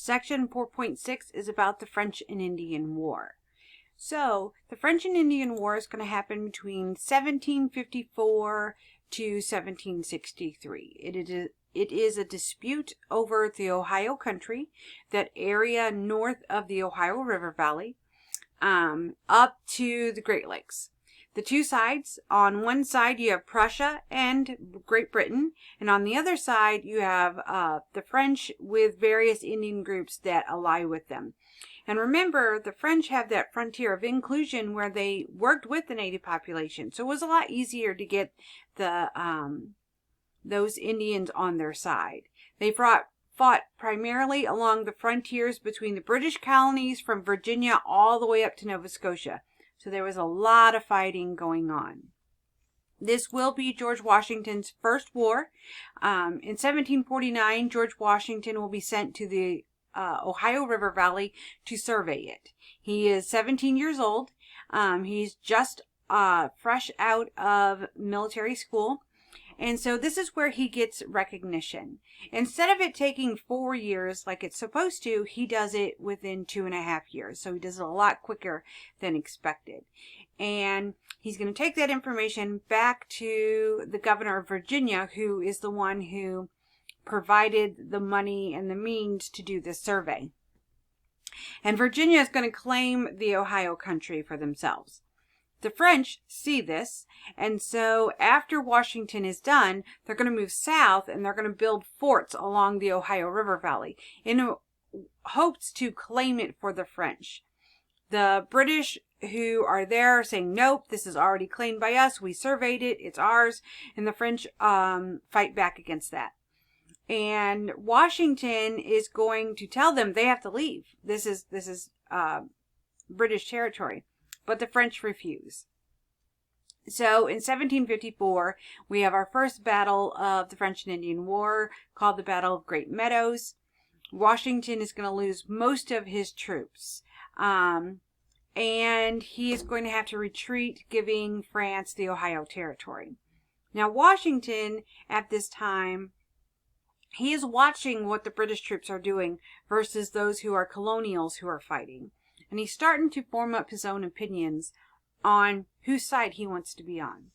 Section 4.6 is about the French and Indian War. So, the French and Indian War is going to happen between 1754 to 1763. It is a dispute over the Ohio Country, that area north of the Ohio River Valley, up to the Great Lakes. The two sides, on one side you have Prussia and Great Britain, and on the other side you have the French with various Indian groups that ally with them. And remember, the French have that frontier of inclusion where they worked with the native population, so it was a lot easier to get the those Indians on their side. They fought primarily along the frontiers between the British colonies from Virginia all the way up to Nova Scotia. So there was a lot of fighting going on. This will be George Washington's first war. In 1749, George Washington will be sent to the Ohio River Valley to survey it. He is 17 years old. He's just fresh out of military school. And so this is where he gets recognition. Instead of it taking 4 years like it's supposed to, he does it within 2.5 years. So he does it a lot quicker than expected. And he's going to take that information back to the governor of Virginia, who is the one who provided the money and the means to do this survey. And Virginia is going to claim the Ohio Country for themselves. The French see this, and so after Washington is done, they're going to move south and they're going to build forts along the Ohio River Valley in hopes to claim it for the French. The British who are there are saying, nope, this is already claimed by us. We surveyed it. It's ours. And the French fight back against that. And Washington is going to tell them they have to leave. This is British territory. But the French refuse. So in 1754, we have our first battle of the French and Indian War, called the Battle of Great Meadows. Washington is going to lose most of his troops. And he is going to have to retreat, giving France the Ohio Territory. Now, Washington, at this time, he is watching what the British troops are doing versus those who are colonials who are fighting. And he's starting to form up his own opinions on whose side he wants to be on.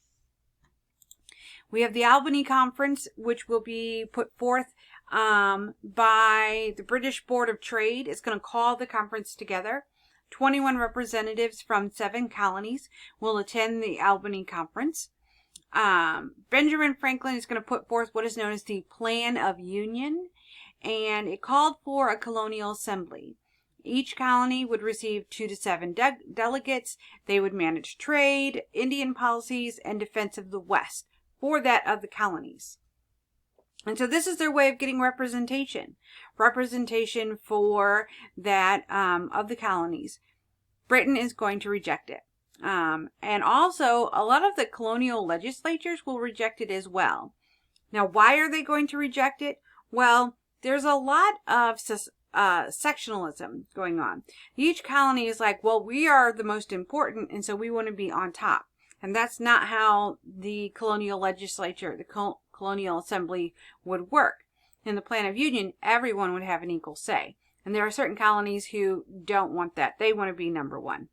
We have the Albany Conference, which will be put forth by the British Board of Trade. It's going to call the conference together. 21 representatives from 7 colonies will attend the Albany Conference. Benjamin Franklin is going to put forth what is known as the Plan of Union, and it called for a colonial assembly. Each colony would receive 2 to 7 delegates. They would manage trade, Indian policies, and defense of the West for that of the colonies. And so this is their way of getting representation. Representation for that of the colonies. Britain is going to reject it. And also, a lot of the colonial legislatures will reject it as well. Now, why are they going to reject it? Well, there's a lot of sectionalism going on. Each colony is like, well, we are the most important, and so we want to be on top. And that's not how the colonial legislature, the colonial assembly would work. In the Plan of Union, everyone would have an equal say. And there are certain colonies who don't want that. They want to be number one.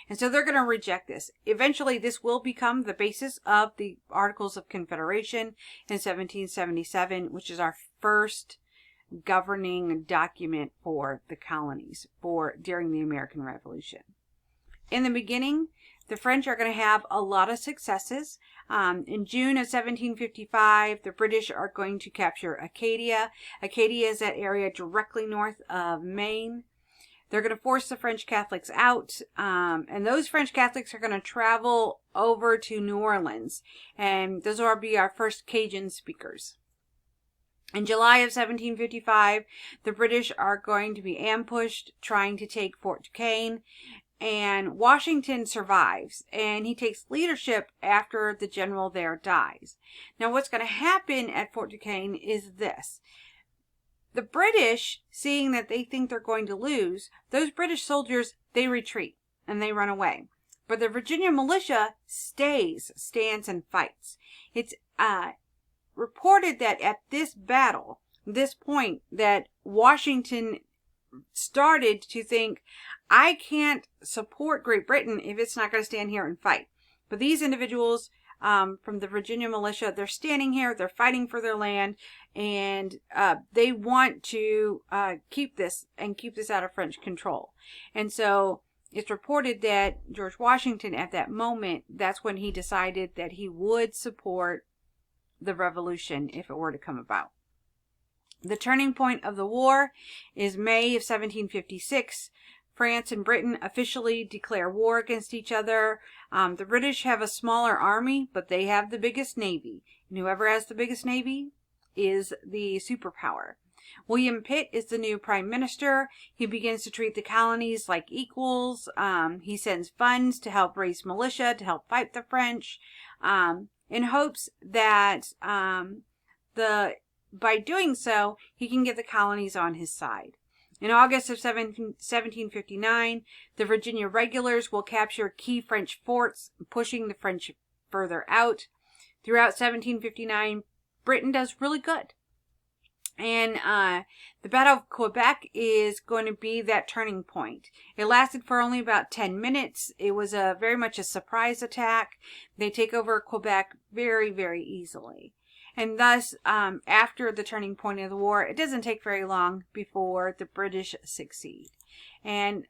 And so they're going to reject this. Eventually, this will become the basis of the Articles of Confederation in 1777, which is our first governing document for the colonies during the American Revolution. In the beginning, the French are going to have a lot of successes. In June of 1755, the British are going to capture Acadia. Acadia is that area directly north of Maine. They're going to force the French Catholics out, and those French Catholics are going to travel over to New Orleans, and those will be our first Cajun speakers. In July of 1755, the British are going to be ambushed, trying to take Fort Duquesne, and Washington survives, and he takes leadership after the general there dies. Now, what's going to happen at Fort Duquesne is this. The British, seeing that they think they're going to lose, those British soldiers, they retreat and they run away. But the Virginia militia stands and fights. It's reported that at this battle, this point that Washington started to think, I can't support Great Britain if it's not going to stand here and fight. But these individuals from the Virginia militia, they're standing here, they're fighting for their land, and they want to keep this out of French control. And so it's reported that George Washington, at that moment, that's when he decided that he would support the revolution if it were to come about. The turning point of the war is May of 1756. France and Britain officially declare war against each other. The British have a smaller army, but they have the biggest navy. And whoever has the biggest navy is the superpower. William Pitt is the new prime minister. He begins to treat the colonies like equals. He sends funds to help raise militia, to help fight the French, in hopes that by doing so, he can get the colonies on his side. In August of 1759, the Virginia regulars will capture key French forts, pushing the French further out. Throughout 1759, Britain does really good. And the Battle of Quebec is going to be that turning point. It lasted for only about 10 minutes. It was very much a surprise attack. They take over Quebec very, very easily. And thus, after the turning point of the war, it doesn't take very long before the British succeed. And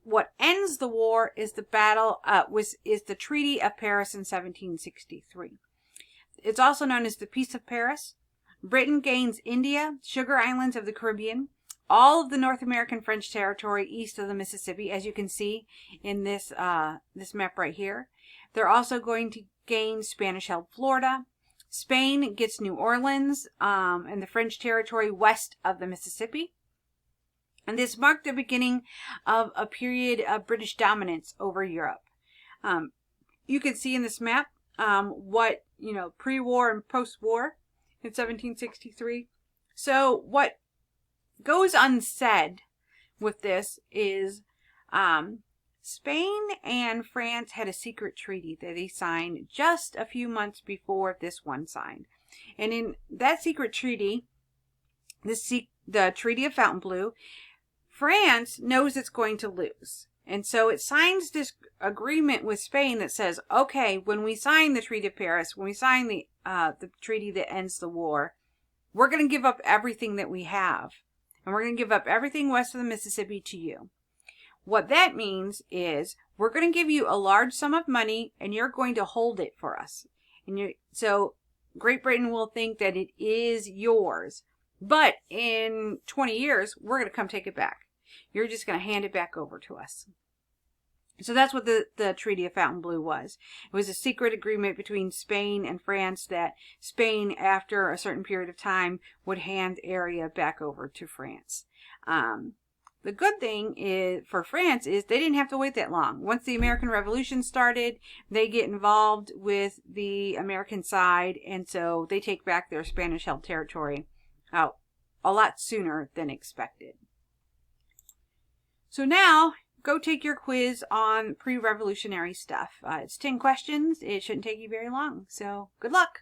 what ends the war is the the Treaty of Paris in 1763. It's also known as the Peace of Paris. Britain gains India, Sugar Islands of the Caribbean, all of the North American French territory east of the Mississippi, as you can see in this map right here. They're also going to gain Spanish-held Florida. Spain gets New Orleans and the French territory west of the Mississippi. And this marked the beginning of a period of British dominance over Europe. You can see in this map what, pre-war and post-war in 1763. So what goes unsaid with this is Spain and France had a secret treaty that they signed just a few months before this one signed. And in that secret treaty, the Treaty of Fontainebleau, France knows it's going to lose. And so it signs this agreement with Spain that says, okay, when we sign the Treaty of Paris, when we sign the treaty that ends the war, we're going to give up everything that we have. And we're going to give up everything west of the Mississippi to you. What that means is we're going to give you a large sum of money and you're going to hold it for us. So Great Britain will think that it is yours. But in 20 years, we're going to come take it back. You're just going to hand it back over to us. So that's what the Treaty of Fontainebleau was. It was a secret agreement between Spain and France that Spain, after a certain period of time, would hand the area back over to France. The good thing for France is they didn't have to wait that long. Once the American Revolution started, they get involved with the American side, and so they take back their Spanish-held territory a lot sooner than expected. So now, go take your quiz on pre-revolutionary stuff. It's 10 questions. It shouldn't take you very long, so good luck.